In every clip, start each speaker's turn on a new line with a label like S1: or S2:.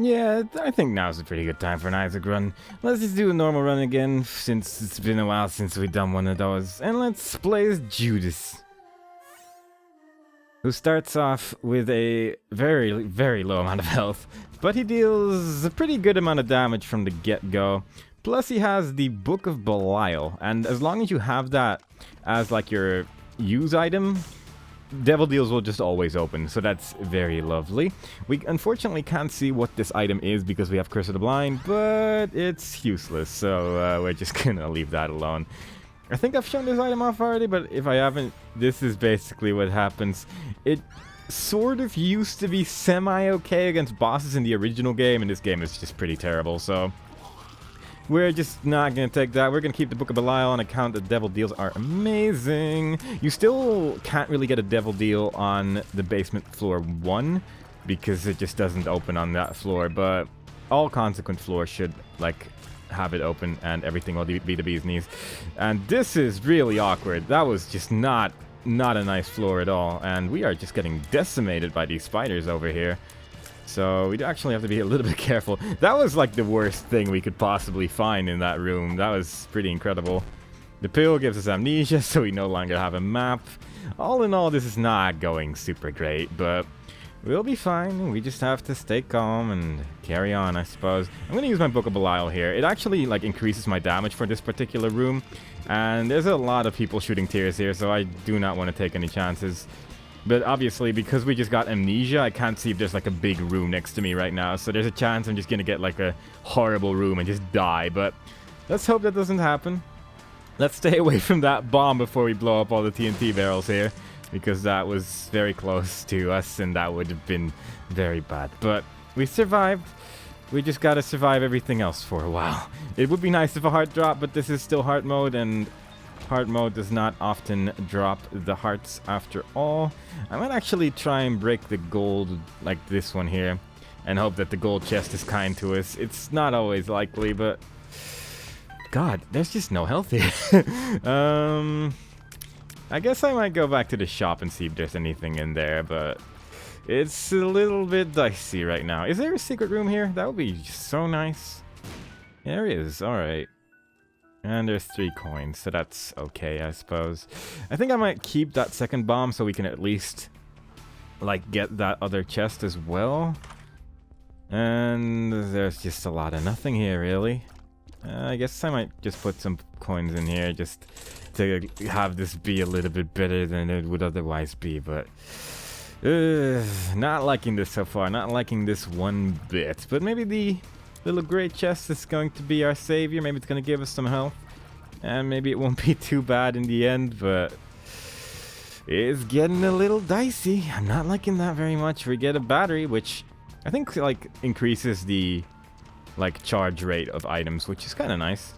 S1: Yeah, I think now's a pretty good time for an Isaac run. Let's just do a normal run again, since it's been a while since we've done one of those. And let's play as Judas, who starts off with a very, very low amount of health, but he deals a pretty good amount of damage from the get-go. Plus he has the Book of Belial, and as long as you have that as like your use item, Devil Deals will just always open, so that's very lovely. We unfortunately can't see what this item is because we have Curse of the Blind, but it's useless, so we're just gonna leave that alone. I think I've shown this item off already, but if I haven't, this is basically what happens. It sort of used to be semi-okay against bosses in the original game, and this game is just pretty terrible, so we're just not going to take that. We're going to keep the Book of Belial on account that Devil Deals are amazing. You still can't really get a Devil Deal on the basement floor 1 because it just doesn't open on that floor, but all consequent floors should, like, have it open and everything will be the bee's knees. And this is really awkward. That was just not a nice floor at all, and we are just getting decimated by these spiders over here. So we actually have to be a little bit careful. That was like the worst thing we could possibly find in that room. That was pretty incredible. The pill gives us amnesia, so we no longer have a map. All in all, this is not going super great, but we'll be fine. We just have to stay calm and carry on, I suppose. I'm going to use my Book of Belial here. It actually like increases my damage for this particular room, and there's a lot of people shooting tears here, so I do not want to take any chances. But obviously, because we just got amnesia, I can't see if there's like a big room next to me right now. So there's a chance I'm just going to get like a horrible room and just die. But let's hope that doesn't happen. Let's stay away from that bomb before we blow up all the TNT barrels here, because that was very close to us and that would have been very bad. But we survived. We just got to survive everything else for a while. It would be nice if a heart dropped, but this is still heart mode, and heart mode does not often drop the hearts after all. I might actually try and break the gold like this one here and hope that the gold chest is kind to us. It's not always likely, but God, there's just no health here. I guess I might go back to the shop and see if there's anything in there, but it's a little bit dicey right now. Is there a secret room here? That would be so nice. There is, alright. And there's 3 coins, so that's okay, I suppose. I think I might keep that second bomb so we can at least, like, get that other chest as well. And there's just a lot of nothing here, really. I guess I might just put some coins in here just to have this be a little bit better than it would otherwise be, but not liking this so far, not liking this one bit. But maybe the little gray chest is going to be our savior. Maybe it's going to give us some health. And maybe it won't be too bad in the end, but it's getting a little dicey. I'm not liking that very much. We get a battery, which I think like increases the like charge rate of items, which is kind of nice.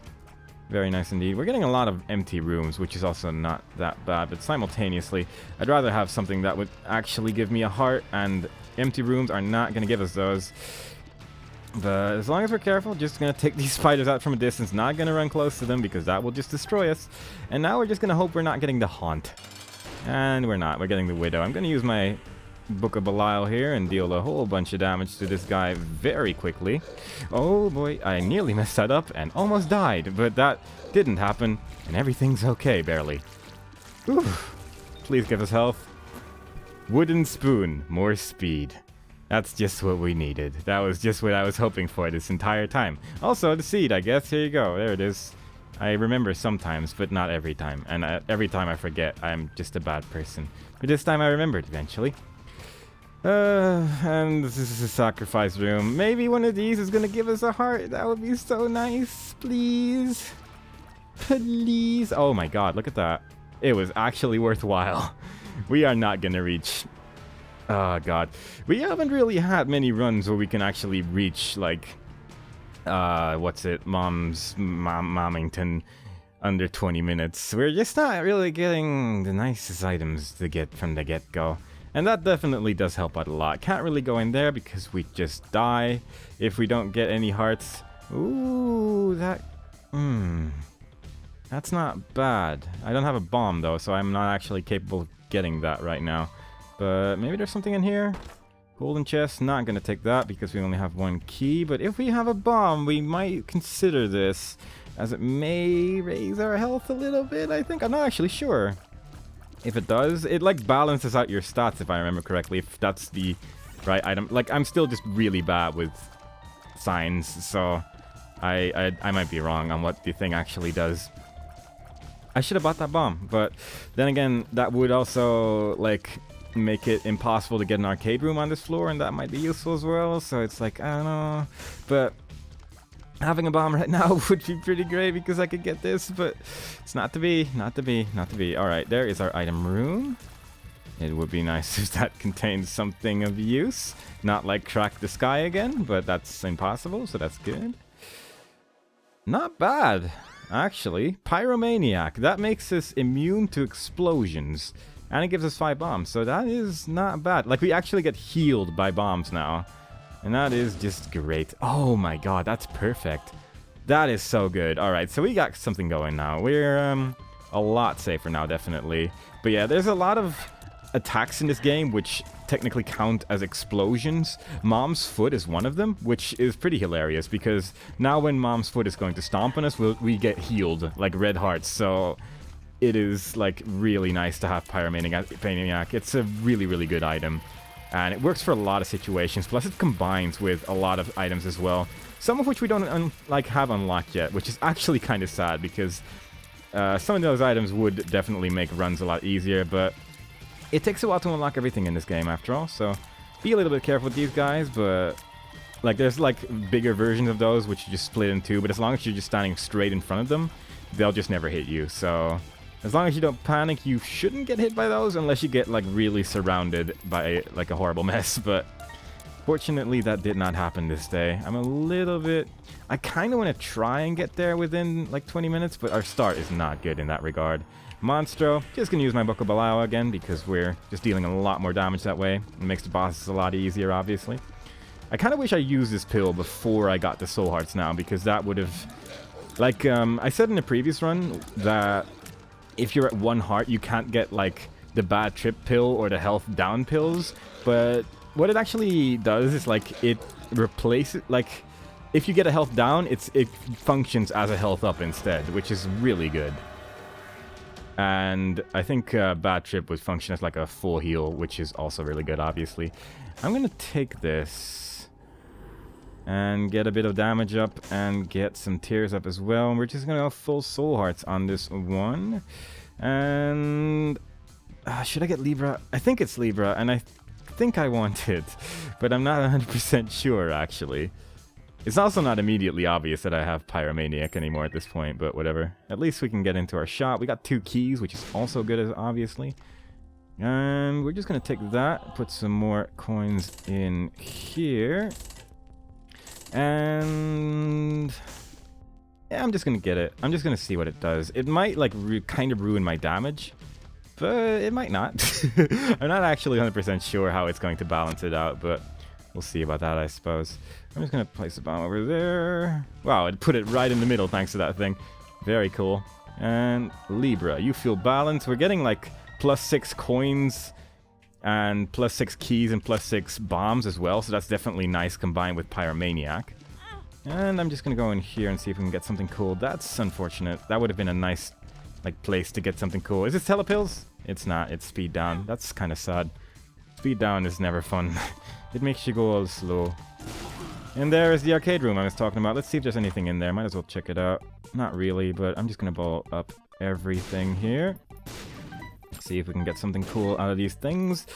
S1: Very nice indeed. We're getting a lot of empty rooms, which is also not that bad, but simultaneously, I'd rather have something that would actually give me a heart, and empty rooms are not going to give us those. But as long as we're careful, just going to take these spiders out from a distance, not going to run close to them because that will just destroy us. And now we're just going to hope we're not getting the Haunt. And we're not. We're getting the Widow. I'm going to use my Book of Belial here and deal a whole bunch of damage to this guy very quickly. Oh boy, I nearly messed that up and almost died, but that didn't happen, and everything's okay, barely. Whew. Please give us health. Wooden spoon, more speed. That's just what we needed. That was just what I was hoping for this entire time. Also, the seed, I guess. Here you go. There it is. I remember sometimes, but not every time. And every time I forget, I'm just a bad person. But this time I remembered eventually. And this is a sacrifice room. Maybe one of these is going to give us a heart. That would be so nice. Please. Please. Oh my god, look at that. It was actually worthwhile. We are not going to reach... Oh god. We haven't really had many runs where we can actually reach, like... what's it? Mommington under 20 minutes. We're just not really getting the nicest items to get from the get-go. And that definitely does help out a lot. Can't really go in there because we just die if we don't get any hearts. Ooh, that... That's not bad. I don't have a bomb though, so I'm not actually capable of getting that right now. But maybe there's something in here? Golden chest, not gonna take that because we only have one key. But if we have a bomb, we might consider this, as it may raise our health a little bit, I think. I'm not actually sure. If it does, it like balances out your stats, if I remember correctly, if that's the right item. Like, I'm still just really bad with signs, so I might be wrong on what the thing actually does. I should have bought that bomb, but then again, that would also, like, make it impossible to get an arcade room on this floor, and that might be useful as well, so it's like, I don't know. But having a bomb right now would be pretty great because I could get this, but it's not to be, not to be, not to be. Alright, there is our item room. It would be nice if that contains something of use. Not like crack the sky again, but that's impossible, so that's good. Not bad, actually. Pyromaniac. That makes us immune to explosions. And it gives us 5 bombs, so that is not bad. Like, we actually get healed by bombs now. And that is just great. Oh my god, that's perfect. That is so good. Alright, so we got something going now. We're a lot safer now, definitely. But yeah, there's a lot of attacks in this game which technically count as explosions. Mom's foot is one of them, which is pretty hilarious because now when Mom's foot is going to stomp on us, we get healed, like red hearts. So it is like really nice to have Pyromaniac. It's a really, really good item. And it works for a lot of situations, plus it combines with a lot of items as well. Some of which we don't have unlocked yet, which is actually kind of sad because some of those items would definitely make runs a lot easier, but it takes a while to unlock everything in this game after all, so be a little bit careful with these guys, but like there's like bigger versions of those which you just split in two, but as long as you're just standing straight in front of them, they'll just never hit you, so as long as you don't panic, you shouldn't get hit by those unless you get like really surrounded by like a horrible mess, but fortunately that did not happen this day. I'm a little bit... I kind of want to try and get there within like 20 minutes, but our start is not good in that regard. Monstro, just gonna use my Book of Belial again because we're just dealing a lot more damage that way. It makes the bosses a lot easier, obviously. I kind of wish I used this pill before I got the soul hearts now because that would have... Like, I said in the previous run that if you're at 1 heart, you can't get, like, the bad trip pill or the health down pills. But what it actually does is, like, it replaces... Like, if you get a health down, it functions as a health up instead, which is really good. And I think bad trip would function as, like, a full heal, which is also really good, obviously. I'm gonna take this and get a bit of damage up and get some tears up as well. And we're just gonna go full soul hearts on this one. And should I get Libra? I think it's Libra, and I think I want it, but I'm not 100% sure actually. It's also not immediately obvious that I have Pyromaniac anymore at this point, but whatever. At least we can get into our shop. We got 2 keys, which is also good, as obviously. And we're just gonna take that, put some more coins in here. And yeah, I'm just gonna get it. I'm just gonna see what it does. It might like kind of ruin my damage, but it might not. I'm not actually 100% sure how it's going to balance it out, but we'll see about that, I suppose. I'm just gonna place a bomb over there. Wow, it put it right in the middle thanks to that thing. Very cool. And Libra, you feel balanced. We're getting like +6 coins and +6 keys and +6 bombs as well, so that's definitely nice combined with Pyromaniac. And I'm just gonna go in here and see if we can get something cool. That's unfortunate. That would have been a nice like place to get something cool. Is it telepills? It's not. It's speed down. That's kind of sad. Speed down is never fun. It makes you go all slow. And there is the arcade room I was talking about. Let's see if there's anything in there. Might as well check it out. Not really, but I'm just gonna ball up everything here. See if we can get something cool out of these things.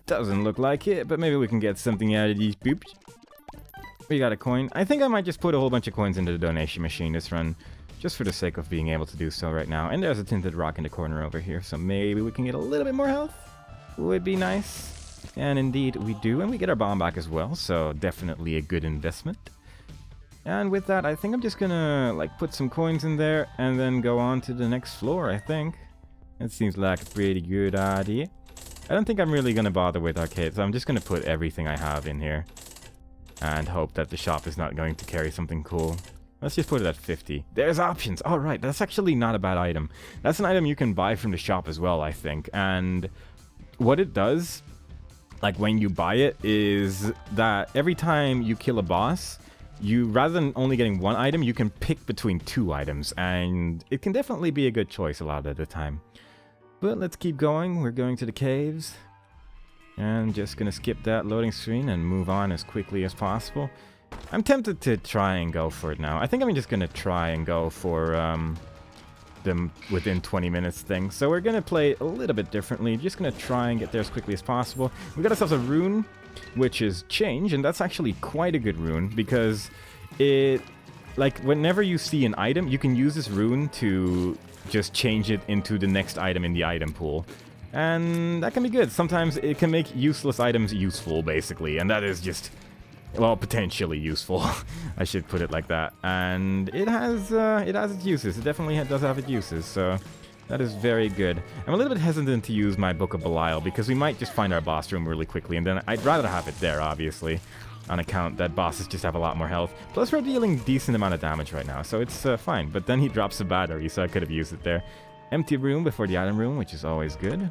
S1: Doesn't look like it, but maybe we can get something out of these boops. We got a coin. I think I might just put a whole bunch of coins into the donation machine this run, just for the sake of being able to do so right now. And there's a tinted rock in the corner over here, so maybe we can get a little bit more health. Would be nice. And indeed we do, and we get our bomb back as well, so definitely a good investment. And with that, I think I'm just gonna like put some coins in there and then go on to the next floor, I think. It seems like a pretty good idea. I don't think I'm really gonna bother with arcades, so I'm just gonna put everything I have in here and hope that the shop is not going to carry something cool. Let's just put it at 50. There's options. All right, that's actually not a bad item. That's an item you can buy from the shop as well, I think. And what it does like when you buy it, is that every time you kill a boss, you, rather than only getting one item, you can pick between 2 items, and it can definitely be a good choice a lot of the time. But let's keep going. We're going to the caves, and just gonna skip that loading screen and move on as quickly as possible. I'm tempted to try and go for it now. I think I'm just gonna try and go for them within 20 minutes thing. So we're gonna play a little bit differently. Just gonna try and get there as quickly as possible. We got ourselves a rune, which is change, and that's actually quite a good rune because it, like, whenever you see an item, you can use this rune to just change it into the next item in the item pool. And that can be good. Sometimes it can make useless items useful, basically, and that is just, well, potentially useful. I should put it like that. And it has its uses. It definitely does have its uses, so that is very good. I'm a little bit hesitant to use my Book of Belial because we might just find our boss room really quickly, and then I'd rather have it there, obviously, on account that bosses just have a lot more health. Plus, we're dealing decent amount of damage right now, so it's fine. But then he drops a battery, so I could have used it there. Empty room before the item room, which is always good.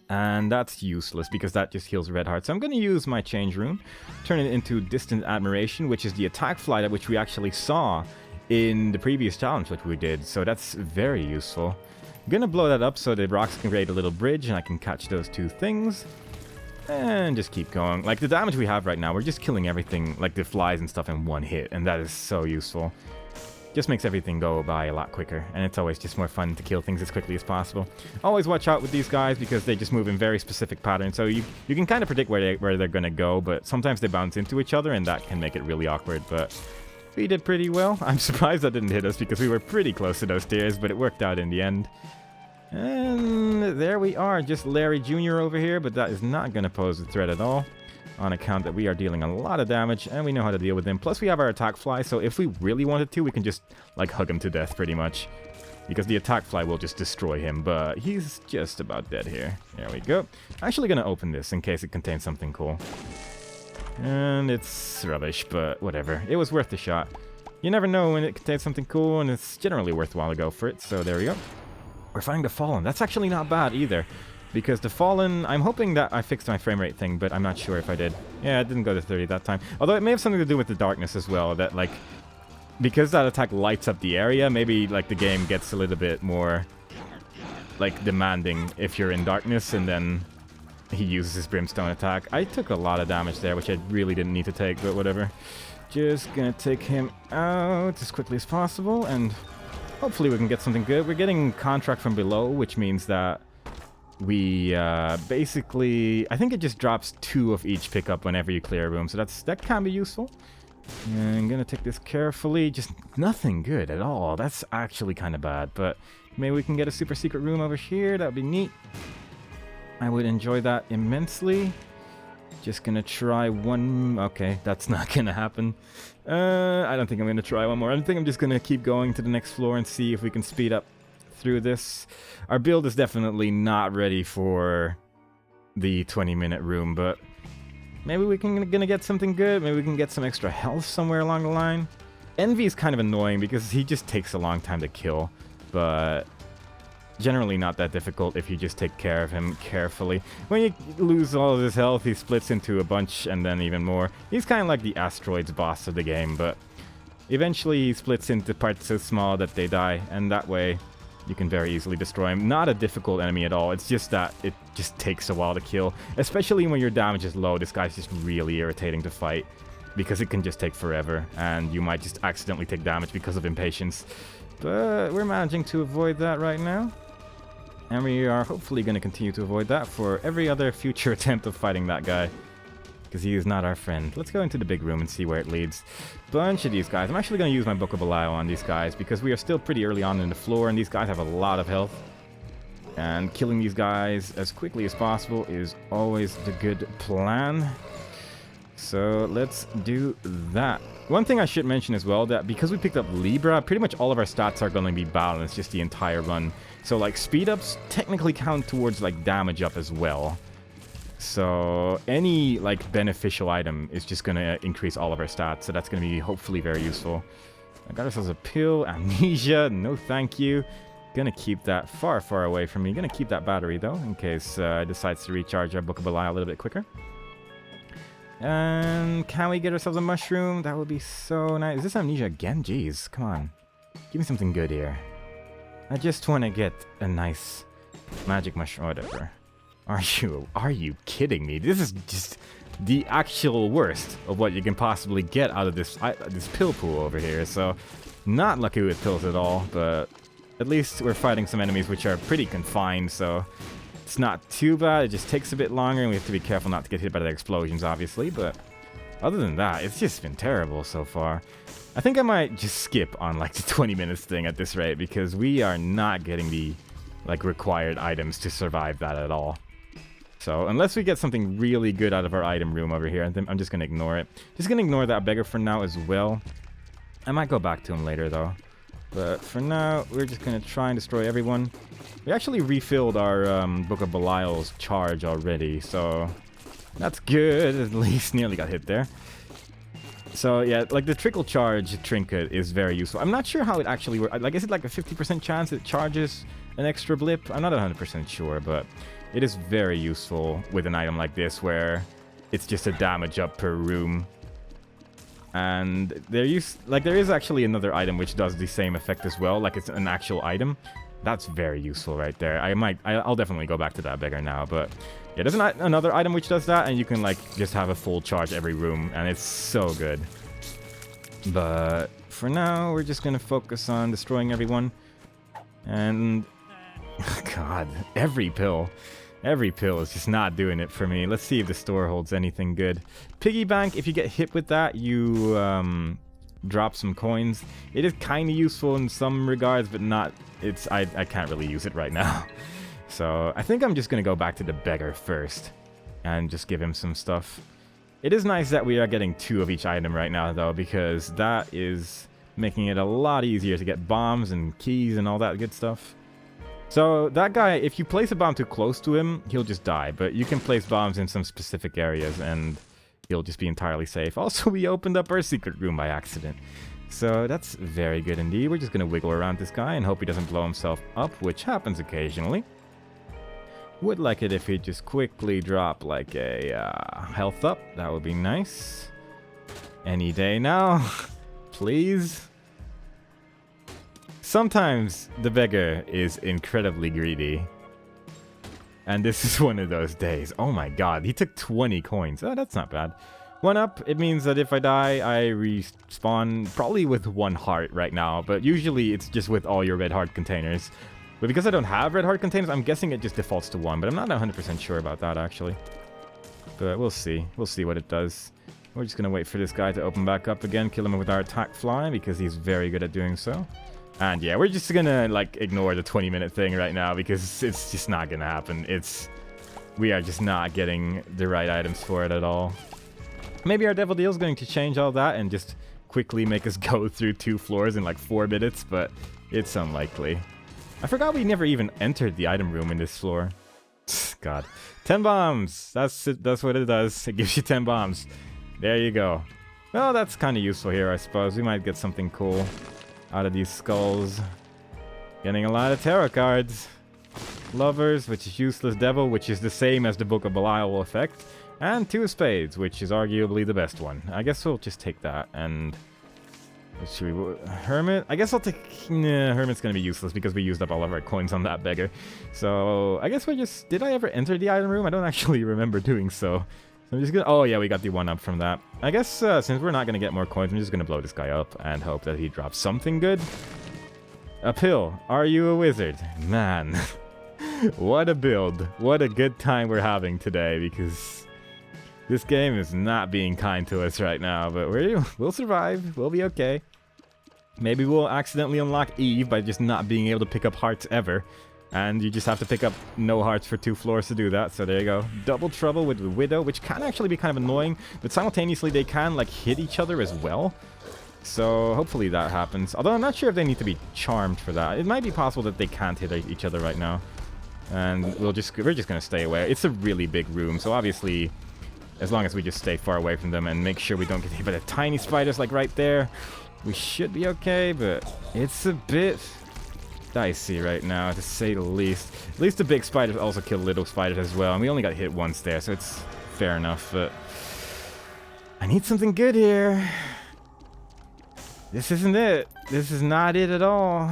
S1: And that's useless because that just heals red heart. So I'm going to use my change rune, turn it into Distant Admiration, which is the attack flight which we actually saw in the previous challenge which we did. So that's very useful. I'm going to blow that up so the rocks can create a little bridge and I can catch those 2 things. And just keep going. Like, the damage we have right now, we're just killing everything, like the flies and stuff, in one hit. And that is so useful. Just makes everything go by a lot quicker, and it's always just more fun to kill things as quickly as possible. Always watch out with these guys because they just move in very specific patterns, so you can kind of predict where they're going to go, but sometimes they bounce into each other, and that can make it really awkward, but we did pretty well. I'm surprised that didn't hit us because we were pretty close to those stairs, but it worked out in the end. And there we are, just Larry Jr. over here, but that is not going to pose a threat at all, on account that we are dealing a lot of damage and we know how to deal with him. Plus we have our attack fly, so if we really wanted to, we can just like hug him to death pretty much, because the attack fly will just destroy him, but he's just about dead here. There we go. Actually gonna open this in case it contains something cool. And it's rubbish, but whatever. It was worth the shot. You never know when it contains something cool, and it's generally worthwhile to go for it, so there we go. We're finding the Fallen. That's actually not bad either. Because the Fallen, I'm hoping that I fixed my frame rate thing, but I'm not sure if I did. Yeah, it didn't go to 30 that time. Although it may have something to do with the darkness as well, that like, because that attack lights up the area, maybe like the game gets a little bit more like demanding if you're in darkness, and then he uses his brimstone attack. I took a lot of damage there, which I really didn't need to take, but whatever. Just gonna take him out as quickly as possible, and hopefully we can get something good. We're getting contract from below, which means that we basically, I think it just drops 2 of each pickup whenever you clear a room, so that can be useful. And I'm gonna take this carefully. Just nothing good at all. That's actually kind of bad, but maybe we can get a super secret room over here. That would be neat. I would enjoy that immensely. Just gonna try one. Okay, that's not gonna happen. I don't think I'm gonna try one more. I think I'm just gonna keep going to the next floor and see if we can speed up through this. Our build is definitely not ready for the 20-minute room, but maybe we can gonna get something good. Maybe we can get some extra health somewhere along the line. Envy is kind of annoying because he just takes a long time to kill, but generally not that difficult if you just take care of him carefully. When you lose all of his health, he splits into a bunch and then even more. He's kind of like the asteroids boss of the game, but eventually he splits into parts so small that they die, and that way you can very easily destroy him. Not a difficult enemy at all. It's just that it just takes a while to kill. Especially when your damage is low, this guy's just really irritating to fight, because it can just take forever, and you might just accidentally take damage because of impatience. But we're managing to avoid that right now. And we are hopefully going to continue to avoid that for every other future attempt of fighting that guy, because he is not our friend. Let's go into the big room and see where it leads. Bunch of these guys. I'm actually going to use my Book of Belial on these guys because we are still pretty early on in the floor and these guys have a lot of health. And killing these guys as quickly as possible is always the good plan. So let's do that. One thing I should mention as well, that because we picked up Libra, pretty much all of our stats are going to be balanced just the entire run. So like speed ups technically count towards like damage up as well. So any like beneficial item is just going to increase all of our stats. So that's going to be hopefully very useful. I got ourselves a pill. Amnesia. No thank you. Gonna keep that far, far away from me. Gonna keep that battery, though, in case it decides to recharge our Book of Belial a little bit quicker. And can we get ourselves a mushroom? That would be so nice. Is this amnesia again? Jeez, come on. Give me something good here. I just want to get a nice magic mushroom, whatever. Are you kidding me? This is just the actual worst of what you can possibly get out of this pill pool over here. So, not lucky with pills at all, but at least we're fighting some enemies which are pretty confined, so it's not too bad. It just takes a bit longer, and we have to be careful not to get hit by the explosions, obviously, but other than that, it's just been terrible so far. I think I might just skip on, like, the 20 minutes thing at this rate, because we are not getting the, like, required items to survive that at all. So, unless we get something really good out of our item room over here, I'm just gonna ignore it. Just gonna ignore that beggar for now as well. I might go back to him later, though. But for now, we're just going to try and destroy everyone. We actually refilled our Book of Belial's charge already, so that's good. At least nearly got hit there. So yeah, like the trickle charge trinket is very useful. I'm not sure how it actually works. Like, is it like a 50% chance it charges an extra blip? I'm not 100% sure, but it is very useful with an item like this where it's just a damage up per room. And there is actually another item which does the same effect as well, like it's an actual item. That's very useful right there. I'll definitely go back to that beggar now, but yeah, there's another item which does that, and you can like just have a full charge every room, and it's so good. But for now, we're just gonna focus on destroying everyone. And God, every pill is just not doing it for me. Let's see if the store holds anything good. Piggy bank, if you get hit with that, you drop some coins. It is kind of useful in some regards, but not. I can't really use it right now. So I think I'm just gonna go back to the beggar first and just give him some stuff. It is nice that we are getting 2 of each item right now, though, because that is making it a lot easier to get bombs and keys and all that good stuff. So that guy, if you place a bomb too close to him, he'll just die. But you can place bombs in some specific areas and he'll just be entirely safe. Also, we opened up our secret room by accident. So that's very good indeed. We're just going to wiggle around this guy and hope he doesn't blow himself up, which happens occasionally. Would like it if he'd just quickly drop like a health up. That would be nice. Any day now. Please. Sometimes the beggar is incredibly greedy. And this is one of those days. Oh my god, he took 20 coins. Oh, that's not bad. 1 up, it means that if I die, I respawn probably with 1 heart right now. But usually it's just with all your red heart containers. But because I don't have red heart containers, I'm guessing it just defaults to 1. But I'm not 100% sure about that, actually. But we'll see. We'll see what it does. We're just going to wait for this guy to open back up again. Kill him with our attack fly, because he's very good at doing so. And yeah, we're just gonna like ignore the 20-minute thing right now because it's just not gonna happen. We are just not getting the right items for it at all. Maybe our Devil Deal's going to change all that and just quickly make us go through 2 floors in like 4 minutes, but it's unlikely. I forgot we never even entered the item room in this floor. God. 10 bombs! That's it, that's what it does. It gives you 10 bombs. There you go. Well, that's kind of useful here, I suppose. We might get something cool out of these skulls. Getting a lot of tarot cards. Lovers, which is useless devil, which is the same as the Book of Belial effect. And 2 of spades, which is arguably the best one. I guess we'll just take that. And Hermit? I guess I'll take... Nah, Hermit's gonna be useless because we used up all of our coins on that beggar. So I guess we just... Did I ever enter the item room? I don't actually remember doing so. So I'm just gonna... Oh yeah, we got the 1 up from that. I guess since we're not gonna get more coins, I'm just gonna blow this guy up and hope that he drops something good. A pill. Are you a wizard? Man. What a build. What a good time we're having today, because this game is not being kind to us right now, but we'll survive. We'll be okay. Maybe we'll accidentally unlock Eve by just not being able to pick up hearts ever. And you just have to pick up no hearts for 2 floors to do that, so there you go. Double trouble with the Widow, which can actually be kind of annoying, but simultaneously they can like hit each other as well. So hopefully that happens. Although I'm not sure if they need to be charmed for that. It might be possible that they can't hit each other right now. And we're just gonna stay away. It's a really big room, so obviously, as long as we just stay far away from them and make sure we don't get hit by the tiny spiders like right there, we should be okay, but it's a bit dicey right now, to say the least. At least the big spiders also kill little spiders as well, and we only got hit once there, so it's fair enough, but I need something good here. This isn't it. This is not it at all.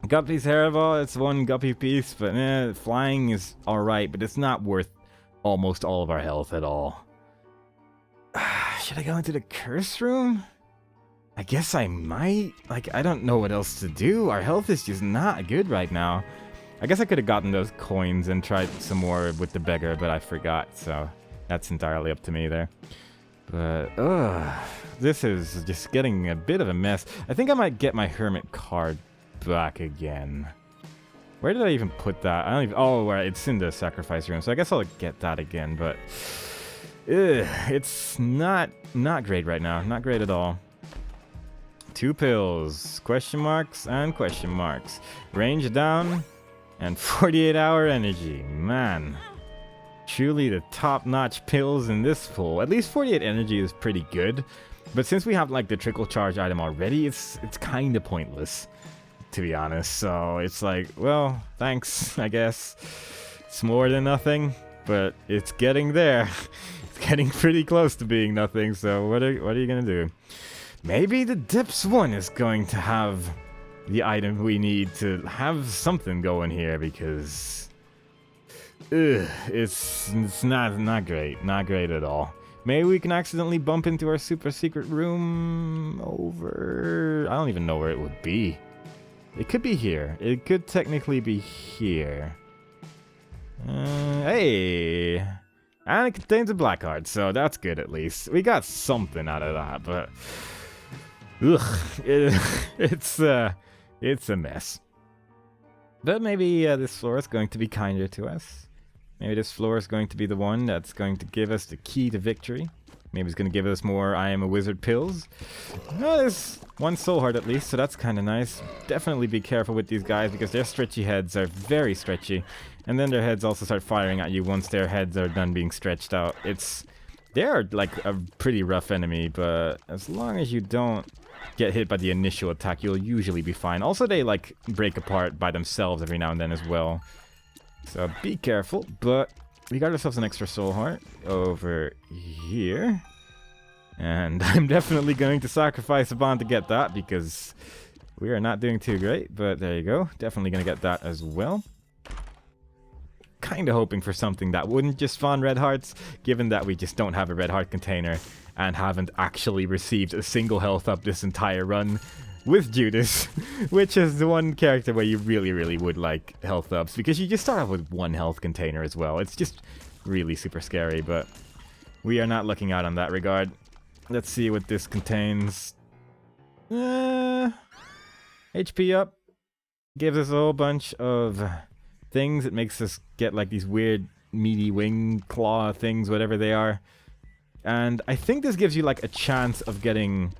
S1: Guppy's Hairball, it's one guppy piece, but flying is alright, but it's not worth almost all of our health at all. Should I go into the curse room? I guess I might. Like, I don't know what else to do. Our health is just not good right now. I guess I could have gotten those coins and tried some more with the beggar, but I forgot, so that's entirely up to me there. But, this is just getting a bit of a mess. I think I might get my hermit card back again. Where did I even put that? I don't even... Oh, right, it's in the sacrifice room, so I guess I'll get that again, but... it's not great right now. Not great at all. 2 pills, question marks and question marks. Range down, and 48-hour energy. Man, truly the top-notch pills in this pool. At least 48 energy is pretty good, but since we have like the trickle charge item already, it's kind of pointless, to be honest. So it's like, well, thanks, I guess. It's more than nothing, but it's getting there. It's getting pretty close to being nothing. So what are you gonna do? Maybe the Dips one is going to have the item we need to have something going here, because it's not great. Not great at all. Maybe we can accidentally bump into our super secret room over... I don't even know where it would be. It could be here. It could technically be here. Hey! And it contains a black heart, so that's good at least. We got something out of that, but... it's a mess. But maybe this floor is going to be kinder to us. Maybe this floor is going to be the one that's going to give us the key to victory. Maybe it's going to give us more I am a wizard pills. Oh, there's 1 soul heart at least, so that's kind of nice. Definitely be careful with these guys, because their stretchy heads are very stretchy. And then their heads also start firing at you once their heads are done being stretched out. They're like a pretty rough enemy, but as long as you don't get hit by the initial attack, you'll usually be fine. Also, they like break apart by themselves every now and then as well. So be careful, but we got ourselves an extra soul heart over here. And I'm definitely going to sacrifice a bond to get that, because we are not doing too great, but there you go. Definitely going to get that as well. Kind of hoping for something that wouldn't just spawn red hearts, given that we just don't have a red heart container and haven't actually received a single health up this entire run with Judas, which is the one character where you really would like health ups, because you just start off with 1 health container as well. It's just really super scary, but we are not looking out on that regard. Let's see what this contains. HP up. Gives us a whole bunch of things. It makes us get like these weird meaty wing claw things, whatever they are. And I think this gives you like a chance of getting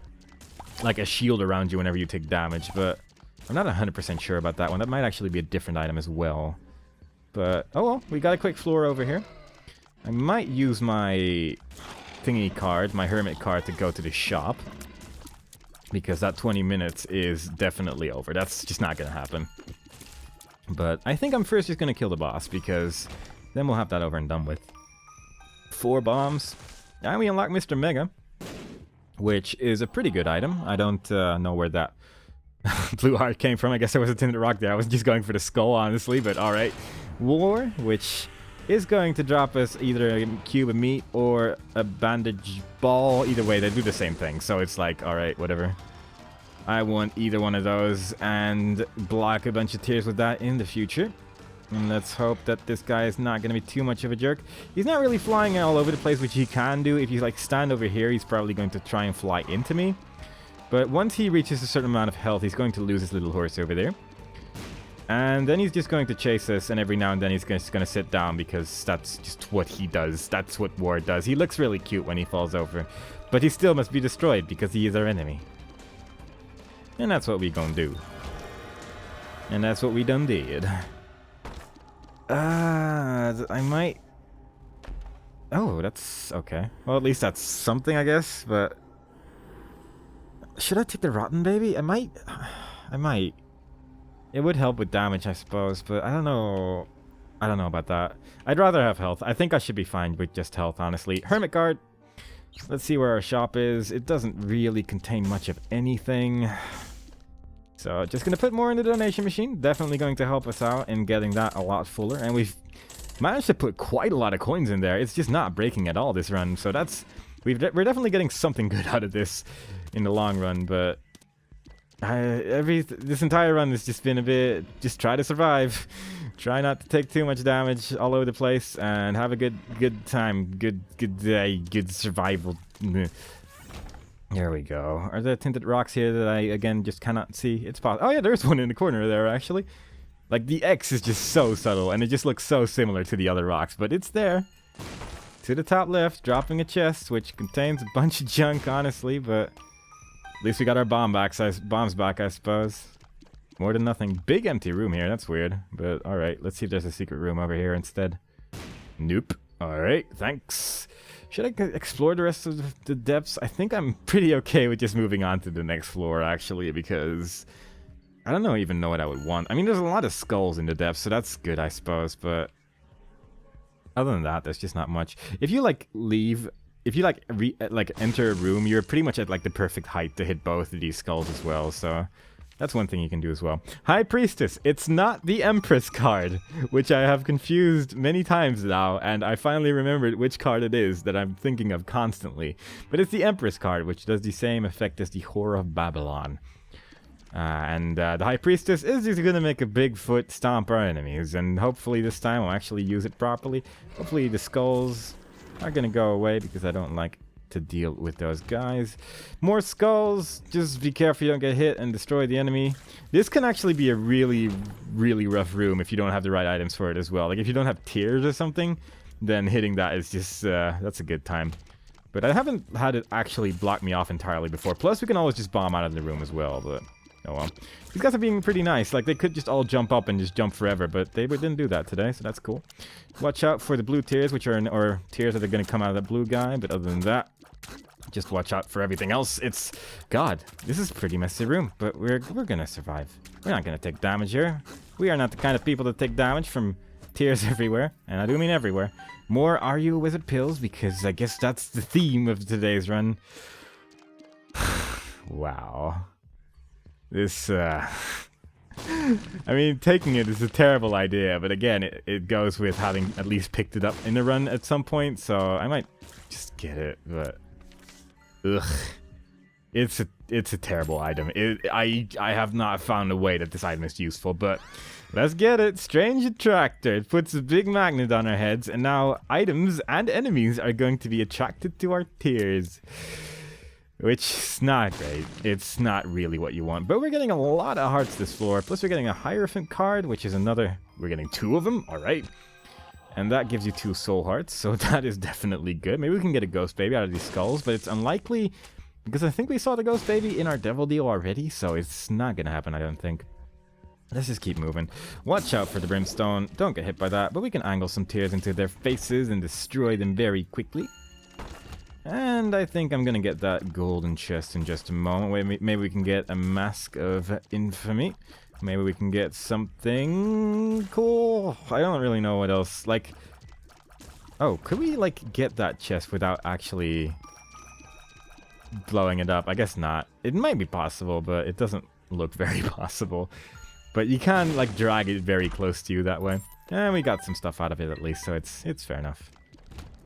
S1: like a shield around you whenever you take damage, but I'm not 100% sure about that one. That might actually be a different item as well. But, oh well, we got a quick floor over here. I might use my thingy card, my hermit card, to go to the shop, because that 20 minutes is definitely over. That's just not gonna happen. But I think I'm first just gonna kill the boss, because then we'll have that over and done with. 4 bombs. And we unlock Mr. Mega, which is a pretty good item. I don't know where that blue heart came from. I guess I was attempting to rock there. I was just going for the skull, honestly, but alright. War, which is going to drop us either a cube of meat or a bandage ball. Either way, they do the same thing, so it's like, alright, whatever. I want either one of those and block a bunch of tears with that in the future. And let's hope that this guy is not going to be too much of a jerk. He's not really flying all over the place, which he can do. If you like stand over here, he's probably going to try and fly into me. But once he reaches a certain amount of health, he's going to lose his little horse over there. And then he's just going to chase us, and every now and then he's just going to sit down, because that's just what he does. That's what War does. He looks really cute when he falls over, but he still must be destroyed because he is our enemy. And that's what we gonna do. And that's what we done did. I might... Oh, that's okay. Well, at least that's something, I guess, but... Should I take the Rotten Baby? I might... It would help with damage, I suppose, but I don't know. I don't know about that. I'd rather have health. I think I should be fine with just health, honestly. Hermit card. Let's see where our shop is. It doesn't really contain much of anything. So just going to put more in the donation machine. Definitely going to help us out in getting that a lot fuller. And we've managed to put quite a lot of coins in there. It's just not breaking at all this run. So that's... we're definitely getting something good out of this in the long run. But this entire run has just been a bit... just try to survive. Try not to take too much damage all over the place. And have a good time. Good day. Good survival. There we go. Are there tinted rocks here that I, again, just cannot see? It's possible. Oh yeah, there's one in the corner there, actually. Like, the X is just so subtle, and it just looks so similar to the other rocks, but it's there. To the top left, dropping a chest, which contains a bunch of junk, honestly, but at least we got our bombs back, I suppose. More than nothing. Big empty room here, that's weird. But, alright, let's see if there's a secret room over here instead. Nope. Alright, thanks. Should I explore the rest of the depths? I think I'm pretty okay with just moving on to the next floor, actually, because I don't even know what I would want. I mean, there's a lot of skulls in the depths, so that's good, I suppose, but other than that, there's just not much. If you, like, leave... if you, like, enter a room, you're pretty much at, like, the perfect height to hit both of these skulls as well, so... that's one thing you can do as well. High Priestess. It's not the Empress card, which I have confused many times now, and I finally remembered which card it is that I'm thinking of constantly. But it's the Empress card, which does the same effect as the Whore of Babylon. The High Priestess is just going to make a big foot stomp our enemies, and hopefully this time we'll actually use it properly. Hopefully the skulls are going to go away, because I don't like to deal with those guys. More skulls. Just be careful you don't get hit and destroy the enemy. This can actually be a really, really rough room if you don't have the right items for it as well. Like if you don't have tears or something, then hitting that is just, that's a good time. But I haven't had it actually block me off entirely before. Plus we can always just bomb out of the room as well, but oh well. These guys are being pretty nice. Like they could just all jump up and just jump forever, but they didn't do that today, so that's cool. Watch out for the blue tears, which are, or tears that are going to come out of that blue guy, but other than that, just watch out for everything else. It's... God, this is a pretty messy room, but we're gonna survive. We're not gonna take damage here. We are not the kind of people that take damage from tears everywhere, and I do mean everywhere. More Are You a Wizard pills, because I guess that's the theme of today's run. Wow. This, I mean, taking it is a terrible idea, but again, it goes with having at least picked it up in the run at some point, so I might just get it, but... ugh. It's a terrible item. I have not found a way that this item is useful, but let's get it. Strange Attractor. It puts a big magnet on our heads, and now items and enemies are going to be attracted to our tears. Which is not great. It's not really what you want. But we're getting a lot of hearts this floor. Plus we're getting a Hierophant card, which is another... we're getting 2 of them. Alright. And that gives you 2 soul hearts, so that is definitely good. Maybe we can get a ghost baby out of these skulls, but it's unlikely because I think we saw the ghost baby in our devil deal already, so it's not gonna happen, I don't think. Let's just keep moving. Watch out for the brimstone. Don't get hit by that, but we can angle some tears into their faces and destroy them very quickly. And I think I'm gonna get that golden chest in just a moment. Maybe we can get a Mask of Infamy. Maybe we can get something cool. I don't really know what else. Like, oh, could we, like, get that chest without actually blowing it up? I guess not. It might be possible, but it doesn't look very possible. But you can, like, drag it very close to you that way. And we got some stuff out of it at least, so it's fair enough.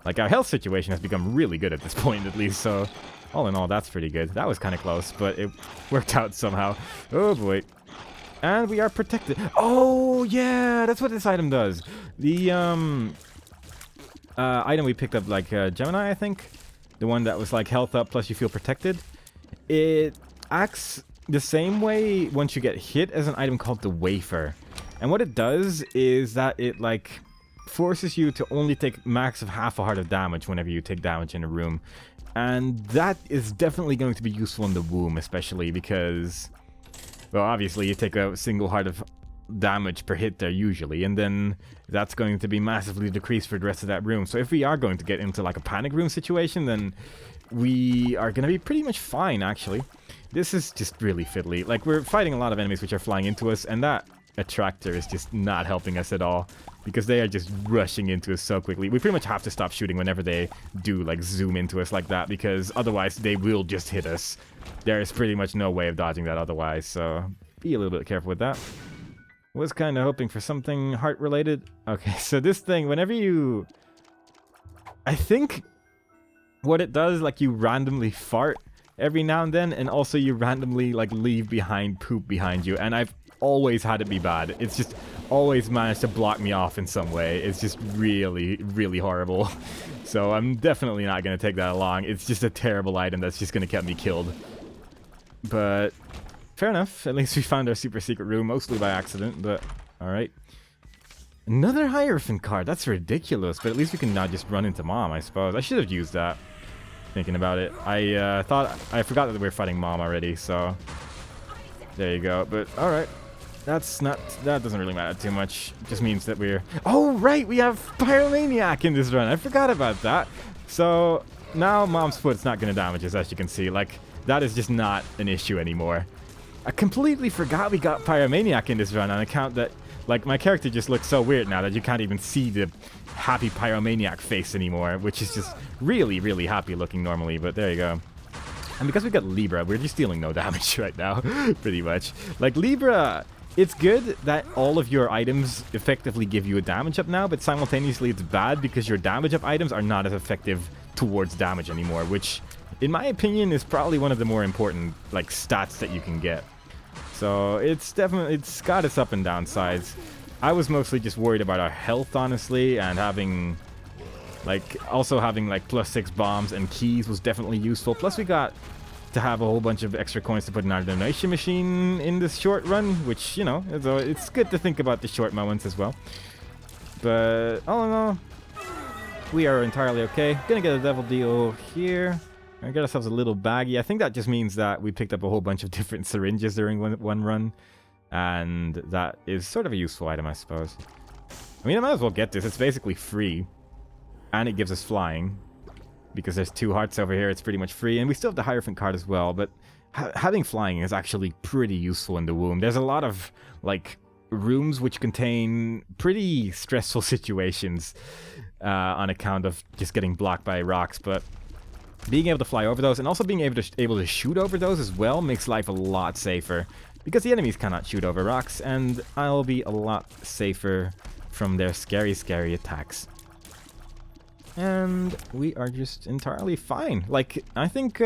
S1: Like, our health situation has become really good at this point, at least, so all in all, that's pretty good. That was kind of close, but it worked out somehow. Oh, boy. And we are protected. Oh, yeah, that's what this item does. The item we picked up, like, Gemini, I think. The one that was, like, health up plus you feel protected. It acts the same way once you get hit as an item called the Wafer. And what it does is that it, like, forces you to only take max of half a heart of damage whenever you take damage in a room. And that is definitely going to be useful in the womb, especially because... well, obviously, you take a single heart of damage per hit there usually, and then that's going to be massively decreased for the rest of that room. So if we are going to get into, like, a panic room situation, then we are going to be pretty much fine, actually. This is just really fiddly. Like, we're fighting a lot of enemies which are flying into us, and that attractor is just not helping us at all, because they are just rushing into us so quickly. We pretty much have to stop shooting whenever they do, like, zoom into us like that, because otherwise they will just hit us. There is pretty much no way of dodging that otherwise, so be a little bit careful with that. Was kind of hoping for something heart-related. Okay, so this thing, whenever you... I think what it does, like, you randomly fart every now and then, and also you randomly, like, leave behind poop behind you, and I've always had it be bad. It's just always managed to block me off in some way. It's just really, really horrible. So I'm definitely not going to take that along. It's just a terrible item that's just going to get me killed. But fair enough. At least we found our super secret room, mostly by accident, but alright. Another Hierophant card. That's ridiculous, but at least we can now just run into Mom, I suppose. I should have used that, thinking about it. I forgot that we were fighting Mom already, so there you go. But alright. That doesn't really matter too much. It just means that we're... Oh, right! We have Pyromaniac in this run. I forgot about that. So now Mom's foot's not going to damage us, as you can see. Like, that is just not an issue anymore. I completely forgot we got Pyromaniac in this run on account that, like, my character just looks so weird now that you can't even see the happy Pyromaniac face anymore, which is just really, really happy looking normally, but there you go. And because we got Libra, we're just dealing no damage right now, pretty much. Like, Libra... It's good that all of your items effectively give you a damage up now, but simultaneously it's bad because your damage up items are not as effective towards damage anymore, which, in my opinion, is probably one of the more important, like, stats that you can get. So it's got its up and down sides. I was mostly just worried about our health, honestly, and having, like, also having, like, +6 bombs and keys was definitely useful. Plus we got to have a whole bunch of extra coins to put in our donation machine in this short run, which, you know, it's good to think about the short moments as well. But all in all, we are entirely okay. Gonna get a devil deal here. Gonna get ourselves a little baggie. I think that just means that we picked up a whole bunch of different syringes during one run, and that is sort of a useful item, I suppose. I mean, I might as well get this. It's basically free, and it gives us flying. Because there's 2 hearts over here, it's pretty much free. And we still have the Hierophant card as well, but having flying is actually pretty useful in the womb. There's a lot of, like, rooms which contain pretty stressful situations on account of just getting blocked by rocks, but being able to fly over those and also being able to shoot over those as well makes life a lot safer. Because the enemies cannot shoot over rocks, and I'll be a lot safer from their scary, scary attacks. And we are just entirely fine. Like, I think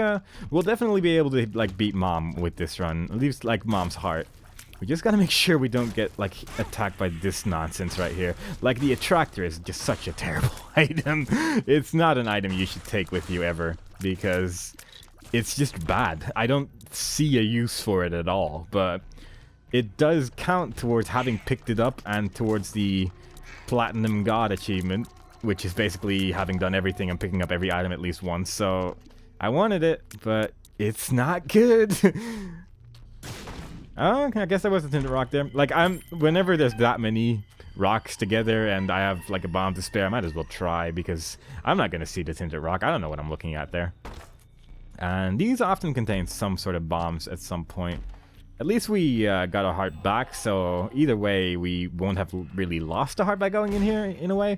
S1: we'll definitely be able to, like, beat Mom with this run. At least, like, Mom's heart. We just gotta make sure we don't get, like, attacked by this nonsense right here. Like, the attractor is just such a terrible item. It's not an item you should take with you ever, because it's just bad. I don't see a use for it at all, but it does count towards having picked it up and towards the Platinum God achievement, which is basically having done everything and picking up every item at least once. So I wanted it, but it's not good. Oh, okay, I guess there was a tinted rock there. Like, whenever there's that many rocks together and I have, like, a bomb to spare, I might as well try, because I'm not going to see the tinted rock. I don't know what I'm looking at there. And these often contain some sort of bombs at some point. At least we got our heart back, so either way, we won't have really lost a heart by going in here, in a way.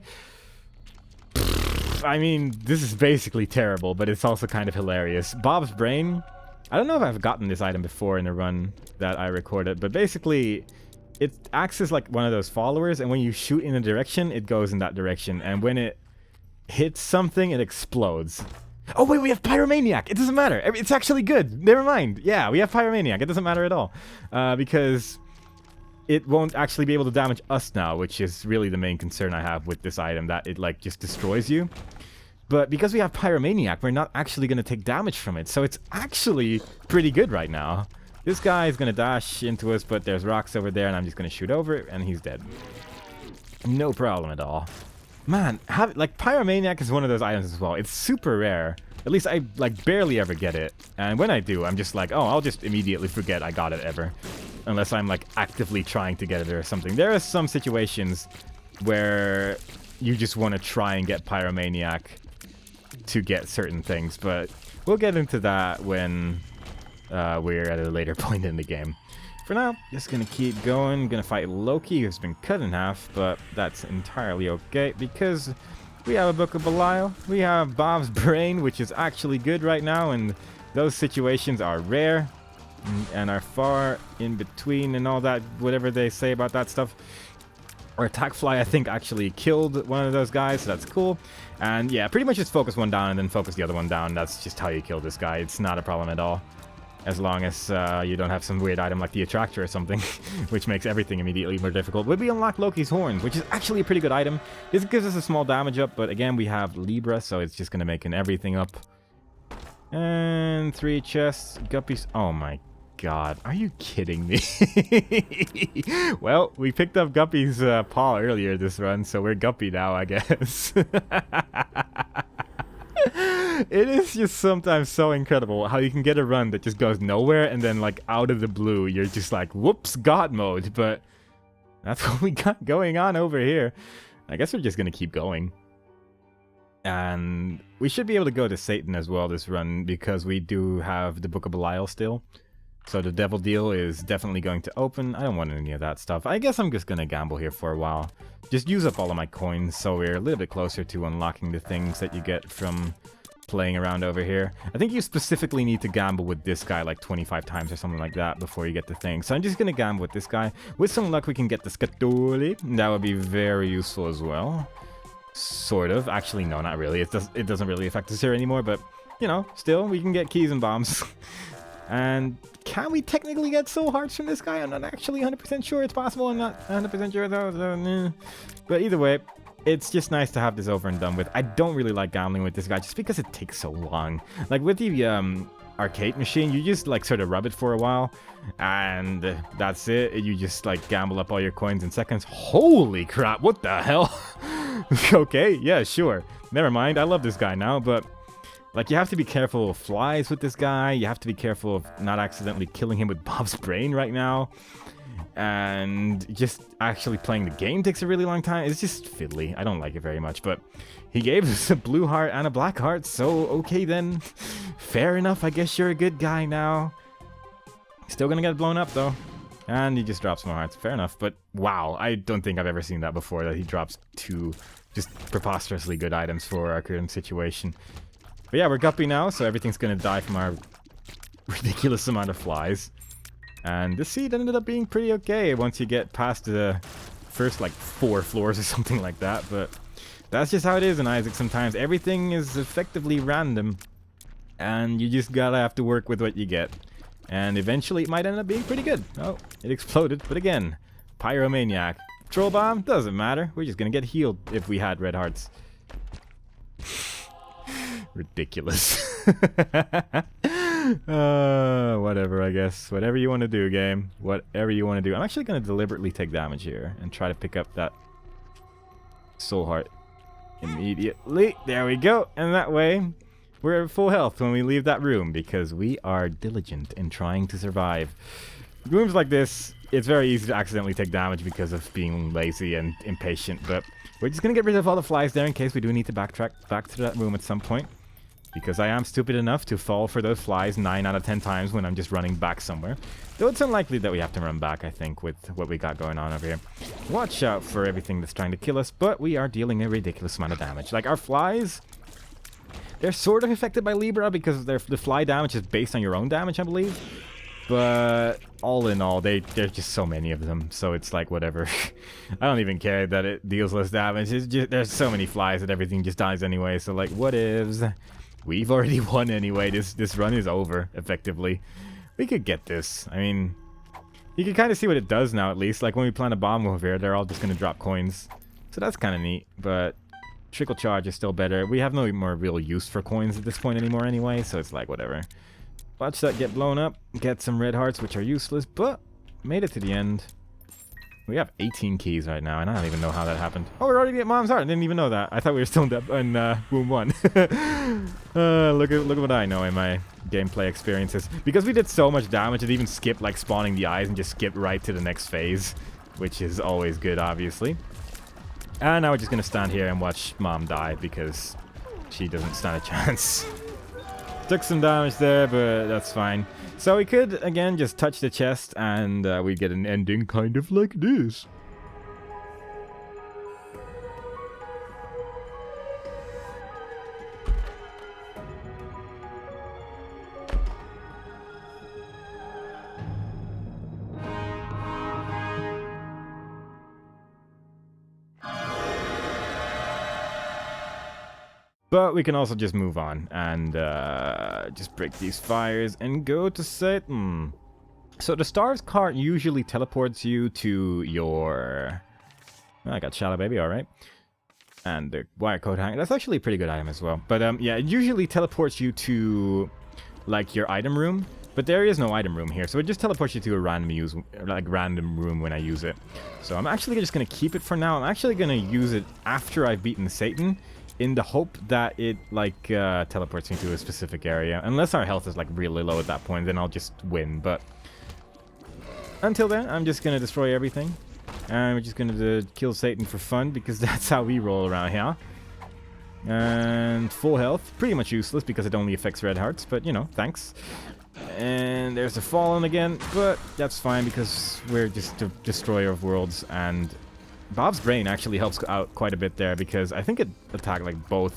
S1: I mean, this is basically terrible, but it's also kind of hilarious. Bob's Brain. I don't know if I've gotten this item before in a run that I recorded, but basically, it acts as like one of those followers, and when you shoot in a direction, it goes in that direction, and when it hits something, it explodes. Oh wait, we have Pyromaniac! It doesn't matter! It's actually good! Never mind! Yeah, we have Pyromaniac. It doesn't matter at all. Because it won't actually be able to damage us now, which is really the main concern I have with this item, that it, like, just destroys you. But because we have Pyromaniac, we're not actually going to take damage from it, so it's actually pretty good right now. This guy is going to dash into us, but there's rocks over there, and I'm just going to shoot over it, and he's dead. No problem at all. Man, like, Pyromaniac is one of those items as well. It's super rare. At least I, like, barely ever get it. And when I do, I'm just like, oh, I'll just immediately forget I got it ever. Unless I'm, like, actively trying to get it or something. There are some situations where you just want to try and get Pyromaniac to get certain things. But we'll get into that when we're at a later point in the game. For now, just gonna keep going. Gonna fight Loki, who's been cut in half, but that's entirely okay because we have a Book of Belial. We have Bob's Brain, which is actually good right now, and those situations are rare and are far in between and all that, whatever they say about that stuff. Our attack fly, I think, actually killed one of those guys, so that's cool. And yeah, pretty much just focus one down and then focus the other one down. That's just how you kill this guy. It's not a problem at all. As long as you don't have some weird item like the attractor or something, which makes everything immediately more difficult. But we unlock Loki's horns, which is actually a pretty good item. This gives us a small damage up, but again, we have Libra, so it's just going to make everything up. And 3 chests, guppies. Oh my god, are you kidding me? Well, we picked up Guppy's paw earlier this run, so we're Guppy now, I guess. It is just sometimes so incredible how you can get a run that just goes nowhere and then like out of the blue you're just like, whoops, god mode. But that's what we got going on over here. I guess we're just gonna keep going. And we should be able to go to Satan as well this run because we do have the Book of Belial still. So the devil deal is definitely going to open. I don't want any of that stuff. I guess I'm just gonna gamble here for a while. Just use up all of my coins so we're a little bit closer to unlocking the things that you get from playing around over here. I think you specifically need to gamble with this guy like 25 times or something like that before you get the thing. So I'm just gonna gamble with this guy. With some luck we can get the Scatoli. That would be very useful as well. Sort of. Actually, no, not really. It doesn't really affect us here anymore, but you know, still we can get keys and bombs. And can we technically get soul hearts from this guy? I'm not actually 100% sure it's possible. I'm not 100% sure though. So, but either way, it's just nice to have this over and done with. I don't really like gambling with this guy just because it takes so long. Like with the arcade machine, you just like sort of rub it for a while and that's it. You just like gamble up all your coins in seconds. Holy crap, what the hell? Okay, yeah, sure. Never mind, I love this guy now, but like you have to be careful of flies with this guy. You have to be careful of not accidentally killing him with Bob's Brain right now. And just actually playing the game takes a really long time. It's just fiddly. I don't like it very much, but he gave us a blue heart and a black heart, so okay then. Fair enough, I guess you're a good guy now. Still gonna get blown up though. And he just drops more hearts. Fair enough, but wow, I don't think I've ever seen that before, that he drops 2 just preposterously good items for our current situation. But yeah, we're Guppy now, so everything's gonna die from our ridiculous amount of flies. And this seed ended up being pretty okay once you get past the first like 4 floors or something like that. But that's just how it is in Isaac sometimes. Everything is effectively random. And you just gotta have to work with what you get. And eventually it might end up being pretty good. Oh, it exploded. But again, Pyromaniac. Troll Bomb, doesn't matter. We're just gonna get healed if we had red hearts. Ridiculous. Whatever, I guess. Whatever you want to do, game. Whatever you want to do. I'm actually going to deliberately take damage here and try to pick up that soul heart immediately. There we go. And that way, we're at full health when we leave that room because we are diligent in trying to survive. Rooms like this, it's very easy to accidentally take damage because of being lazy and impatient, but we're just going to get rid of all the flies there in case we do need to backtrack back to that room at some point. Because I am stupid enough to fall for those flies 9 out of 10 times when I'm just running back somewhere. Though it's unlikely that we have to run back, I think, with what we got going on over here. Watch out for everything that's trying to kill us, but we are dealing a ridiculous amount of damage. Like, our flies, they're sort of affected by Libra because the fly damage is based on your own damage, I believe. But all in all, there's just so many of them, so it's like, whatever. I don't even care that it deals less damage. It's just, there's so many flies that everything just dies anyway, so like, what ifs? We've already won anyway. This run is over, effectively. We could get this. I mean, you can kind of see what it does now, at least. Like, when we plant a bomb over here, they're all just going to drop coins. So that's kind of neat, but trickle charge is still better. We have no more real use for coins at this point anymore anyway, so it's like, whatever. Watch that get blown up. Get some red hearts, which are useless, but made it to the end. We have 18 keys right now, and I don't even know how that happened. Oh, we're already at Mom's Heart. I didn't even know that. I thought we were still in Room 1. Look at what I know in my gameplay experiences. Because we did so much damage, it even skipped like spawning the eyes and just skipped right to the next phase, which is always good, obviously. And now we're just going to stand here and watch Mom die because she doesn't stand a chance. Took some damage there, but that's fine. So we could, again, just touch the chest, and we get an ending kind of like this. But we can also just move on and just break these fires and go to Satan. So the stars card usually teleports you to your... Oh, I got Shallow Baby, alright. And the wire coat hanger. That's actually a pretty good item as well. But yeah, it usually teleports you to like your item room. But there is no item room here, so it just teleports you to a random room when I use it. So I'm actually just going to keep it for now. I'm actually going to use it after I've beaten Satan, in the hope that it, like, teleports me to a specific area. Unless our health is, like, really low at that point, then I'll just win. But until then, I'm just gonna destroy everything. And we're just gonna kill Satan for fun, because that's how we roll around here. And full health. Pretty much useless, because it only affects red hearts. But, you know, thanks. And there's the Fallen again. But that's fine, because we're just a destroyer of worlds, and... Bob's Brain actually helps out quite a bit there, because I think it attacked like both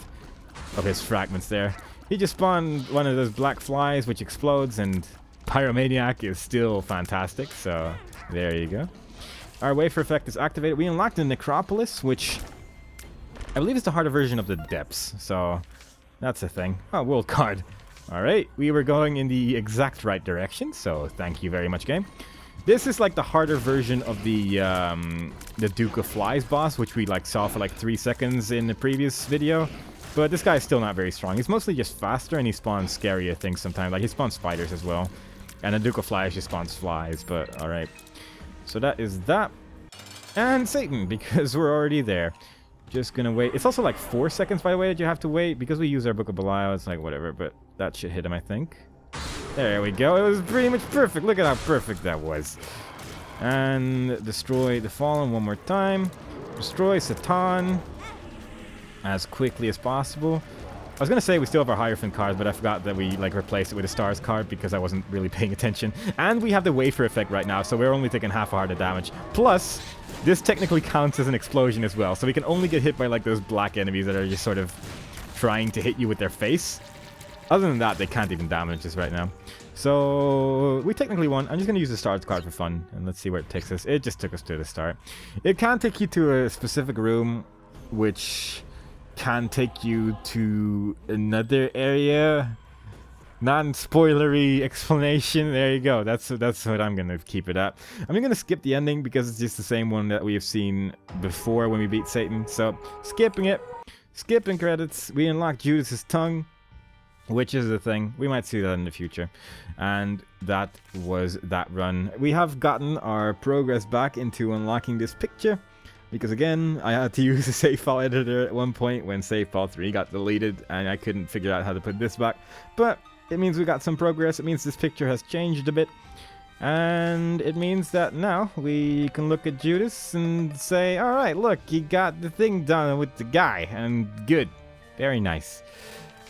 S1: of his fragments there. He just spawned one of those black flies which explodes, and Pyromaniac is still fantastic, so there you go. Our wafer effect is activated. We unlocked the Necropolis, which I believe is the harder version of the Depths, so that's a thing. Oh, world card. Alright, we were going in the exact right direction, so thank you very much, game. This is like the harder version of the Duke of Flies boss, which we like saw for like 3 seconds in the previous video. But this guy is still not very strong. He's mostly just faster, and he spawns scarier things sometimes. Like he spawns spiders as well. And the Duke of Flies just spawns flies, but alright. So that is that. And Satan, because we're already there. Just gonna wait. It's also like 4 seconds, by the way, that you have to wait. Because we use our Book of Belial, it's like whatever, but that should hit him, I think. There we go. It was pretty much perfect. Look at how perfect that was. And destroy the Fallen one more time. Destroy Satan as quickly as possible. I was going to say we still have our Hierophant card, but I forgot that we like replaced it with a Stars card because I wasn't really paying attention. And we have the Wafer effect right now, so we're only taking half a heart of damage. Plus, this technically counts as an explosion as well, so we can only get hit by like those black enemies that are just sort of trying to hit you with their face. Other than that, they can't even damage us right now. So, we technically won. I'm just going to use the Stars card for fun. And let's see where it takes us. It just took us to the start. It can take you to a specific room, which can take you to another area. Non-spoilery explanation. There you go. That's what I'm going to keep it at. I'm going to skip the ending because it's just the same one that we have seen before when we beat Satan. So, skipping it. Skipping credits. We unlocked Judas's tongue. Which is the thing. We might see that in the future. And that was that run. We have gotten our progress back into unlocking this picture. Because again, I had to use a save file editor at one point when save file 3 got deleted. And I couldn't figure out how to put this back. But it means we got some progress. It means this picture has changed a bit. And it means that now we can look at Judas and say, alright, look, he got the thing done with the guy. And good. Very nice.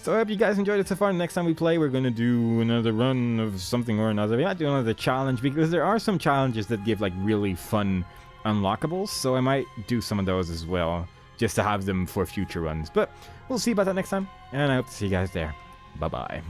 S1: So I hope you guys enjoyed it so far. Next time we play, we're going to do another run of something or another. We might do another challenge because there are some challenges that give like really fun unlockables. So I might do some of those as well, just to have them for future runs. But we'll see about that next time. And I hope to see you guys there. Bye-bye.